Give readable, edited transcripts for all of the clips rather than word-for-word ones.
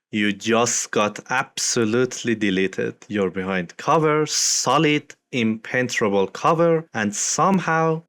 You just got absolutely deleted. You're behind cover, solid, impenetrable cover, and somehow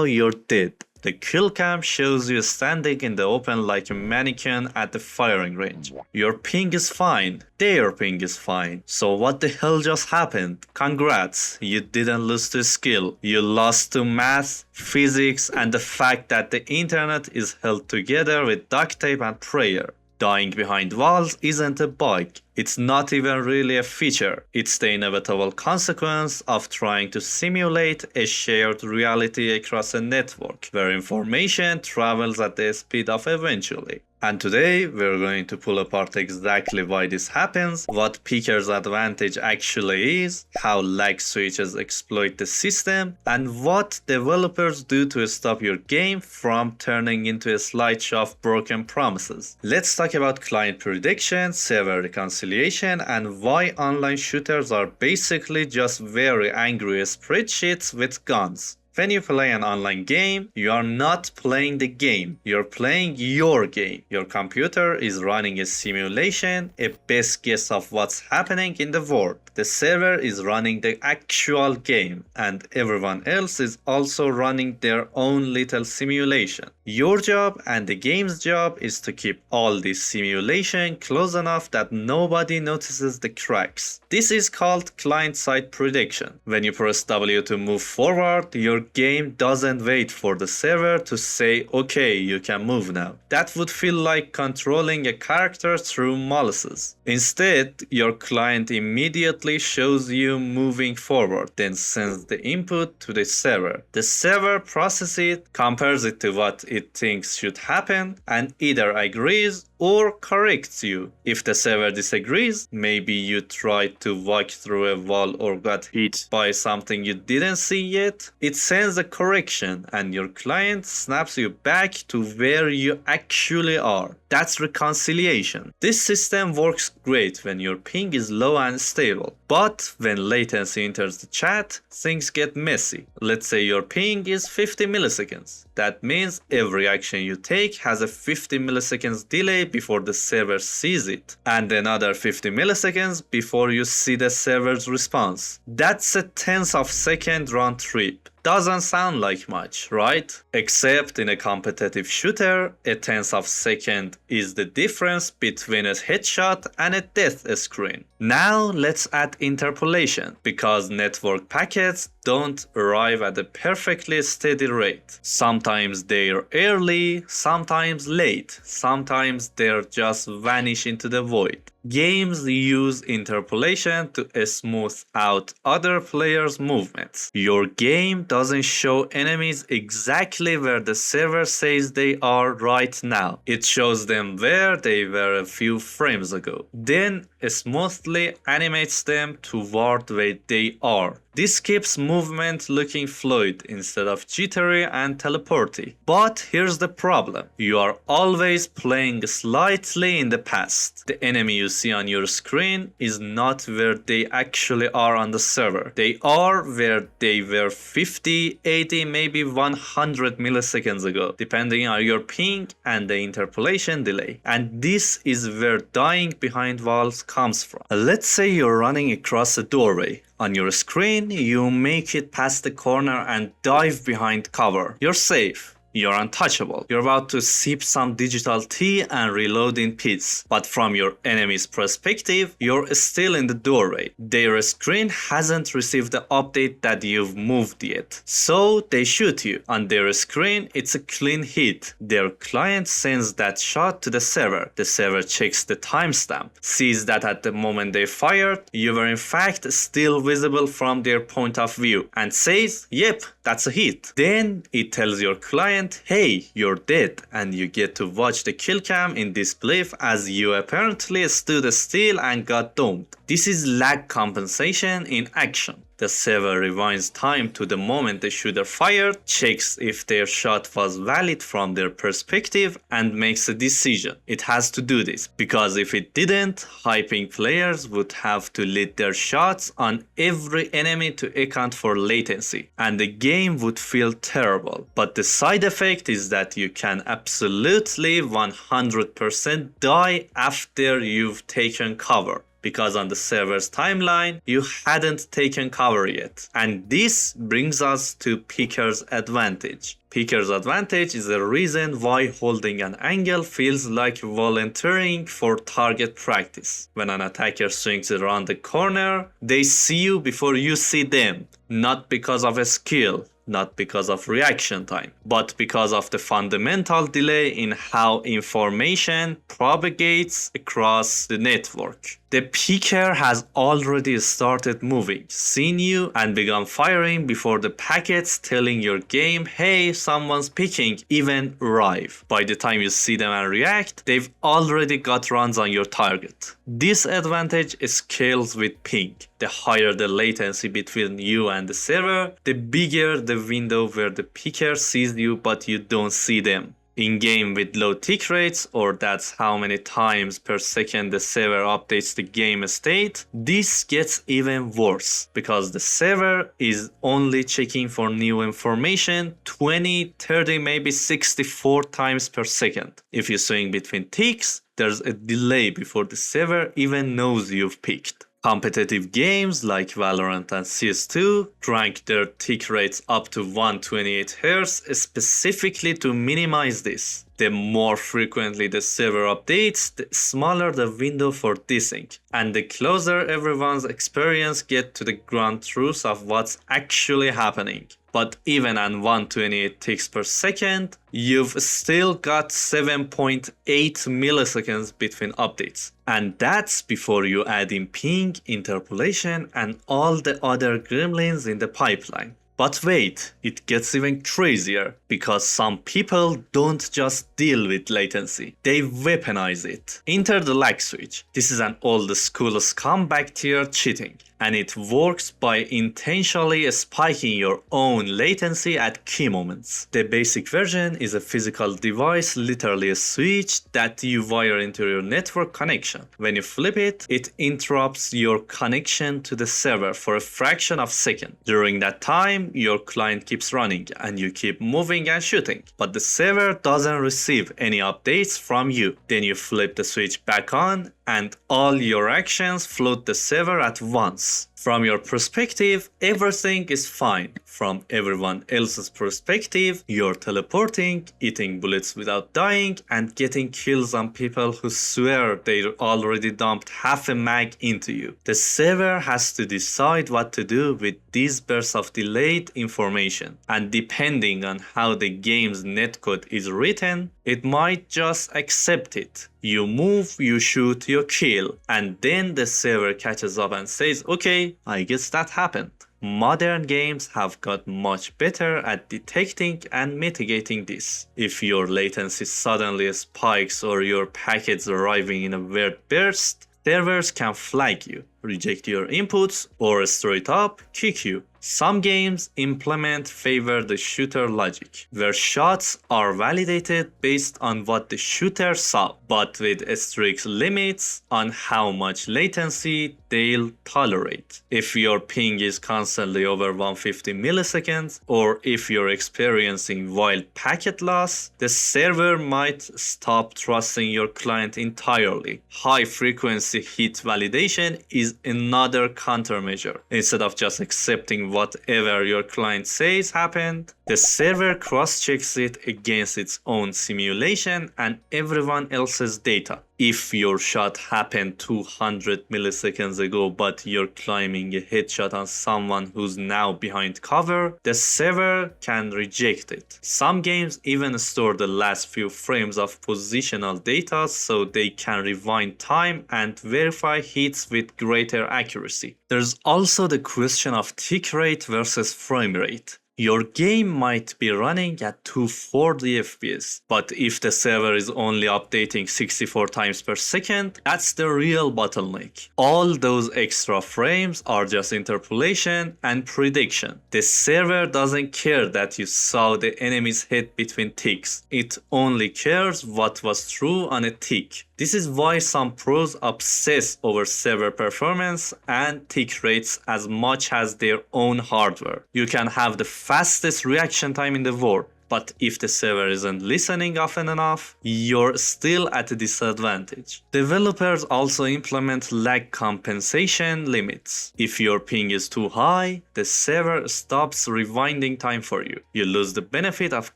you're dead. The kill cam shows you standing in the open like a mannequin at the firing range. Your ping is fine, their ping is fine. So what the hell just happened? Congrats, you didn't lose to skill. You lost to math, physics, and the fact that the internet is held together with duct tape and prayer. Dying behind walls isn't a bug. It's not even really a feature. It's the inevitable consequence of trying to simulate a shared reality across a network, where information travels at the speed of eventually. And today, we're going to pull apart exactly why this happens, what Picker's advantage actually is, how lag switches exploit the system, and what developers do to stop your game from turning into a slideshow of broken promises. Let's talk about client prediction, server reconciliation, and why online shooters are basically just very angry spreadsheets with guns. When you play an online game, you are not playing the game, you're playing your game. Your computer is running a simulation, a best guess of what's happening in the world. The server is running the actual game, and everyone else is also running their own little simulation. Your job and the game's job is to keep all this simulation close enough that nobody notices the cracks. This is called client-side prediction. When you press W to move forward, your game doesn't wait for the server to say, okay, you can move now. That would feel like controlling a character through molasses. Instead, your client immediately shows you moving forward, then sends the input to the server. The server processes it, compares it to what it thinks should happen, and either agrees or corrects you. If the server disagrees, maybe you tried to walk through a wall or got hit by something you didn't see yet, it sends a correction and your client snaps you back to where you actually are. That's reconciliation. This system works great when your ping is low and stable. But when latency enters the chat, things get messy. Let's say your ping is 50 milliseconds. That means every action you take has a 50 milliseconds delay before the server sees it, and another 50 milliseconds before you see the server's response. That's a tenth of second round trip. Doesn't sound like much, right? Except in a competitive shooter, a tenth of second is the difference between a headshot and a death screen. Now let's add interpolation, because network packets don't arrive at a perfectly steady rate. Sometimes they're early, sometimes late, sometimes they're just vanish into the void. Games use interpolation to smooth out other players' movements. Your game doesn't show enemies exactly where the server says they are right now. It shows them where they were a few frames ago. Then smoothly animates them toward where they are. This keeps movement looking fluid instead of jittery and teleporty. But here's the problem. You are always playing slightly in the past. The enemy you see on your screen is not where they actually are on the server. They are where they were 50, 80, maybe 100 milliseconds ago, depending on your ping and the interpolation delay. And this is where dying behind walls comes from. Let's say you're running across a doorway. On your screen, you make it past the corner and dive behind cover. You're safe. You're untouchable. You're about to sip some digital tea and reload in peace. But from your enemy's perspective, you're still in the doorway. Their screen hasn't received the update that you've moved yet. So they shoot you. On their screen, it's a clean hit. Their client sends that shot to the server. The server checks the timestamp, sees that at the moment they fired, you were in fact still visible from their point of view, and says, yep, that's a hit. Then it tells your client, hey, you're dead, and you get to watch the kill cam in disbelief as you apparently stood still and got domed. This is lag compensation in action. The server rewinds time to the moment the shooter fired, checks if their shot was valid from their perspective, and makes a decision. It has to do this because if it didn't, hyping players would have to lead their shots on every enemy to account for latency, and the game would feel terrible. But the side effect is that you can absolutely 100% die after you've taken cover, because on the server's timeline, you hadn't taken cover yet. And this brings us to Picker's advantage. Picker's advantage is the reason why holding an angle feels like volunteering for target practice. When an attacker swings around the corner, they see you before you see them, not because of a skill, not because of reaction time, but because of the fundamental delay in how information propagates across the network. The picker has already started moving, seen you, and begun firing before the packets telling your game, hey, someone's picking, even arrive. By the time you see them and react, they've already got runs on your target. This advantage scales with ping. The higher the latency between you and the server, the bigger the window where the picker sees you but you don't see them. In game with low tick rates, or that's how many times per second the server updates the game state, this gets even worse because the server is only checking for new information 20, 30, maybe 64 times per second. If you swing between ticks, there's a delay before the server even knows you've picked. Competitive games like Valorant and CS2 crank their tick rates up to 128 Hz specifically to minimize this. The more frequently the server updates, the smaller the window for desync, and the closer everyone's experience gets to the ground truth of what's actually happening. But even at 128 ticks per second, you've still got 7.8 milliseconds between updates. And that's before you add in ping, interpolation, and all the other gremlins in the pipeline. But wait, it gets even crazier, because some people don't just deal with latency, they weaponize it. Enter the lag switch. This is an old school scumbag tier cheating, and it works by intentionally spiking your own latency at key moments. The basic version is a physical device, literally a switch that you wire into your network connection. When you flip it, it interrupts your connection to the server for a fraction of a second. During that time, your client keeps running and you keep moving and shooting, but the server doesn't receive any updates from you. Then you flip the switch back on and all your actions flood the server at once. From your perspective, everything is fine. From everyone else's perspective, you're teleporting, eating bullets without dying, and getting kills on people who swear they already dumped half a mag into you. The server has to decide what to do with these bursts of delayed information, and depending on how the game's netcode is written, it might just accept it. You move, you shoot, you kill, and then the server catches up and says, okay, I guess that happened. Modern games have got much better at detecting and mitigating this. If your latency suddenly spikes or your packets arriving in a weird burst, servers can flag you, reject your inputs, or straight up kick you. Some games implement favor the shooter logic, where shots are validated based on what the shooter saw, but with strict limits on how much latency they'll tolerate. If your ping is constantly over 150 milliseconds, or if you're experiencing wild packet loss, the server might stop trusting your client entirely. High frequency hit validation is another countermeasure. Instead of just accepting whatever your client says happened, the server cross-checks it against its own simulation and everyone else's data. If your shot happened 200 milliseconds ago but you're climbing a headshot on someone who's now behind cover, the server can reject it. Some games even store the last few frames of positional data so they can rewind time and verify hits with greater accuracy. There's also the question of tick rate versus frame rate. Your game might be running at 240 FPS, but if the server is only updating 64 times per second, that's the real bottleneck. All those extra frames are just interpolation and prediction. The server doesn't care that you saw the enemy's head between ticks. It only cares what was true on a tick. This is why some pros obsess over server performance and tick rates as much as their own hardware. You can have the fastest reaction time in the world, but if the server isn't listening often enough, you're still at a disadvantage. Developers also implement lag compensation limits. If your ping is too high, the server stops rewinding time for you. You lose the benefit of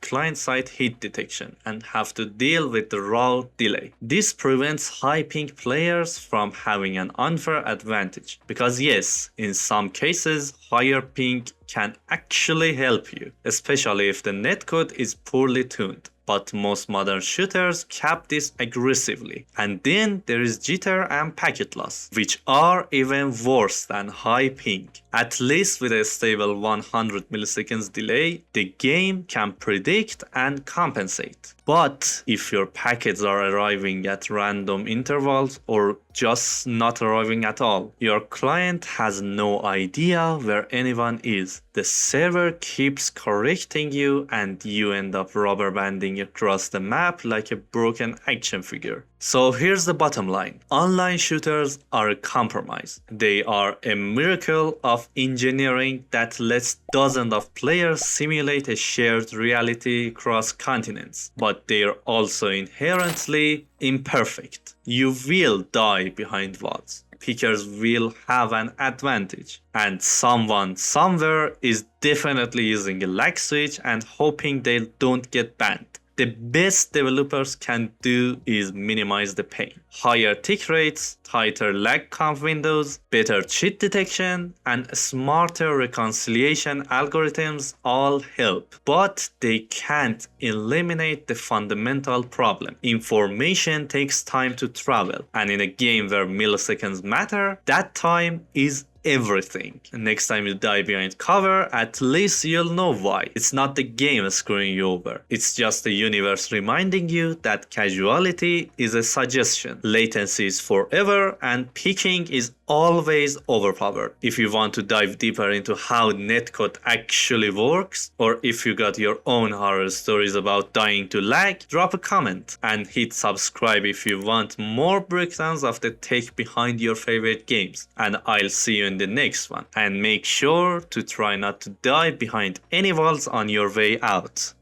client-side hit detection and have to deal with the raw delay. This prevents high ping players from having an unfair advantage. Because yes, in some cases, higher ping can actually help you, especially if the netcode is poorly tuned. But most modern shooters cap this aggressively. And then there is jitter and packet loss, which are even worse than high ping. At least with a stable 100 milliseconds delay, the game can predict and compensate. But if your packets are arriving at random intervals or just not arriving at all, your client has no idea where anyone is. The server keeps correcting you and you end up rubber banding across the map like a broken action figure. So here's the bottom line. Online shooters are a compromise. They are a miracle of engineering that lets dozens of players simulate a shared reality across continents. But they're also inherently imperfect. You will die behind walls. Pickers will have an advantage, and someone somewhere is definitely using a lag switch and hoping they don't get banned. The best developers can do is minimize the pain. Higher tick rates, tighter lag comp windows, better cheat detection, and smarter reconciliation algorithms all help. But they can't eliminate the fundamental problem. Information takes time to travel, and in a game where milliseconds matter, that time is everything. Next time you die behind cover, at least you'll know why. It's not the game screwing you over. It's just the universe reminding you that casuality is a suggestion. Latency is forever and picking is always overpowered. If you want to dive deeper into how netcode actually works, or if you got your own horror stories about dying to lag, drop a comment and hit subscribe if you want more breakdowns of the tech behind your favorite games. And I'll see you in the next one. And make sure to try not to die behind any walls on your way out.